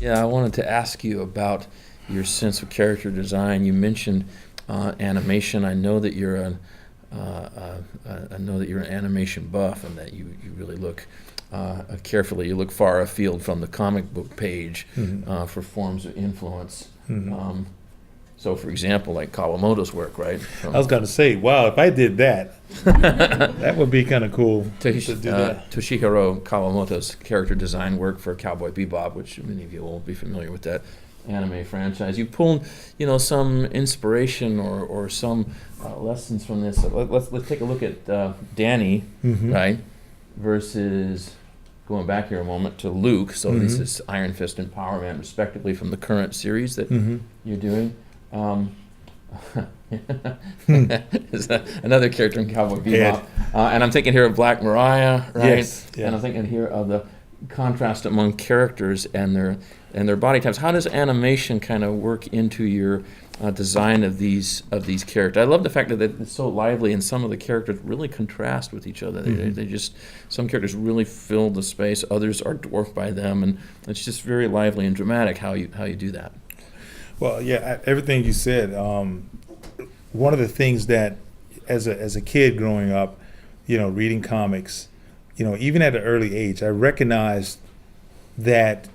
Yeah, I wanted to ask you about your sense of character design. You mentioned animation. I know that you're an animation buff, and that you really look carefully. You look far afield from the comic book page for forms of influence. So, for example, like Kawamoto's work, right? I was going to say, wow, if I did that, that would be kind of cool to do that. Toshihiro Kawamoto's character design work for Cowboy Bebop, which many of you will be familiar with that anime franchise. You pulled, some inspiration or some lessons from this. Let's take a look at Danny, right, versus going back here a moment to Luke. So this is Iron Fist and Power Man, respectively, from the current series that you're doing. Is another character in Cowboy Bebop, and I'm thinking here of Black Mariah, right? Yes, yeah. And I'm thinking here of the contrast among characters and their body types. How does animation kind of work into your design of these characters? I love the fact that it's so lively, and some of the characters really contrast with each other. They just, some characters really fill the space, others are dwarfed by them, and it's just very lively and dramatic how you do that. Well, yeah, everything you said. One of the things that, as a kid growing up, reading comics, even at an early age, I recognized that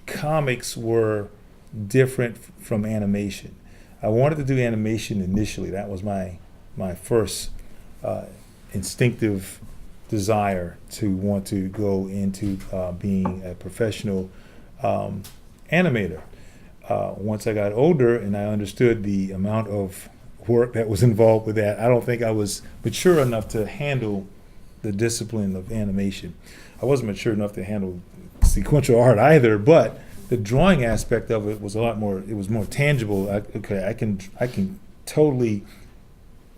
comics were different from animation. I wanted to do animation initially. That was my first instinctive desire to want to go into being a professional animator. Once I got older and I understood the amount of work that was involved with that, I don't think I was mature enough to handle the discipline of animation. I wasn't mature enough to handle sequential art either, but the drawing aspect of it was a lot more, it was more tangible. I can totally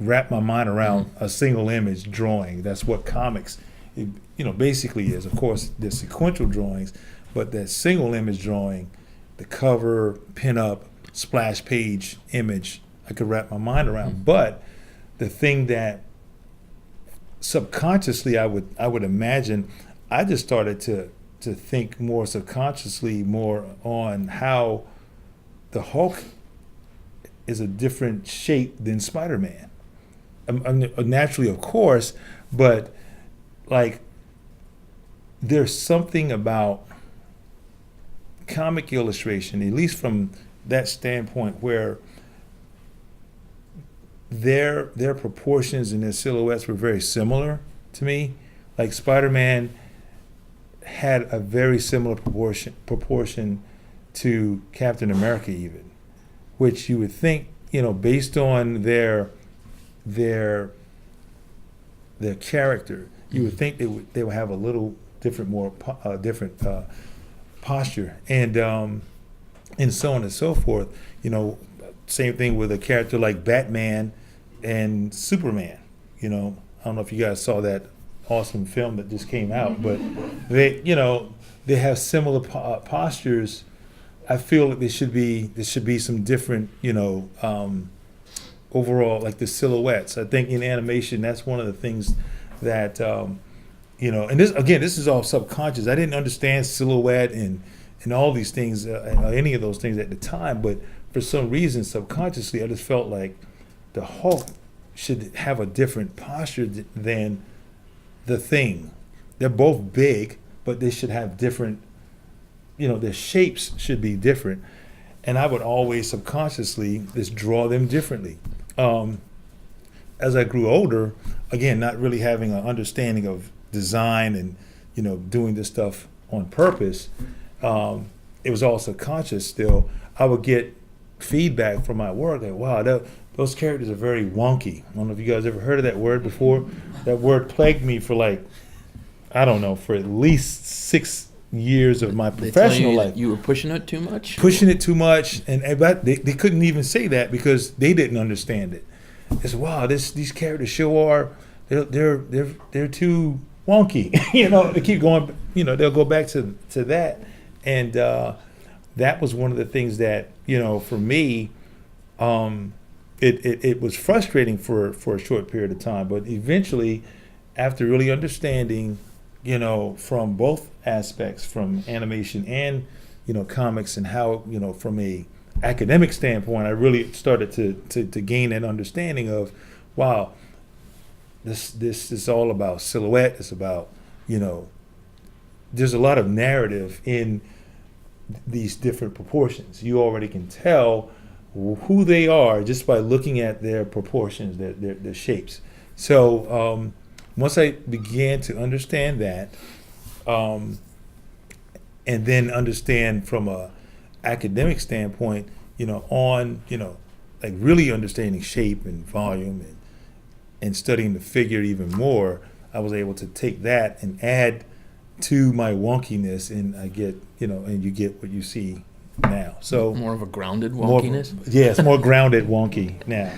wrap my mind around a single image drawing. That's what comics, basically is. Of course, there's sequential drawings, but that single image drawing, the cover, pin-up, splash page image, I could wrap my mind around. But the thing that subconsciously I would imagine, I just started to think more subconsciously more on how the Hulk is a different shape than Spider-Man. Naturally, of course, but like there's something about comic illustration, at least from that standpoint, where their proportions and their silhouettes were very similar to me. Like Spider-Man had a very similar proportion to Captain America, even, which you would think, based on their character, you would think they would have a little different, more different posture, and so on and so forth. Same thing with a character like Batman and Superman. I don't know if you guys saw that awesome film that just came out, but they have similar postures. I feel that there should be some different, overall, like the silhouettes. I think in animation, that's one of the things that, and this is all subconscious. I didn't understand silhouette and all these things, any of those things at the time, but for some reason, subconsciously, I just felt like the Hulk should have a different posture than the Thing. They're both big, but they should have different, their shapes should be different. And I would always subconsciously just draw them differently. As I grew older, again, not really having an understanding of design and, doing this stuff on purpose, it was all subconscious still. I would get feedback from my work like, wow, those characters are very wonky. I don't know if you guys ever heard of that word before. That word plagued me for for at least 6 years of my professional life. You were pushing it too much? Pushing it too much, and they couldn't even say that because they didn't understand it. It's wow, these characters sure are, they're too wonky. They keep going, they'll go back to that. And that was one of the things that, for me, it was frustrating for a short period of time. But eventually, after really understanding, from both aspects, from animation and comics and how, from a academic standpoint, I really started to gain that understanding of, wow, this is all about silhouette. It's about, there's a lot of narrative in these different proportions. You already can tell who they are just by looking at their proportions, their shapes. So once I began to understand that, and then understand from a academic standpoint, like really understanding shape and volume and studying the figure even more, I was able to take that and add to my wonkiness, and I get, and you get what you see now. So More of a grounded more, wonkiness? yes, more grounded wonky now.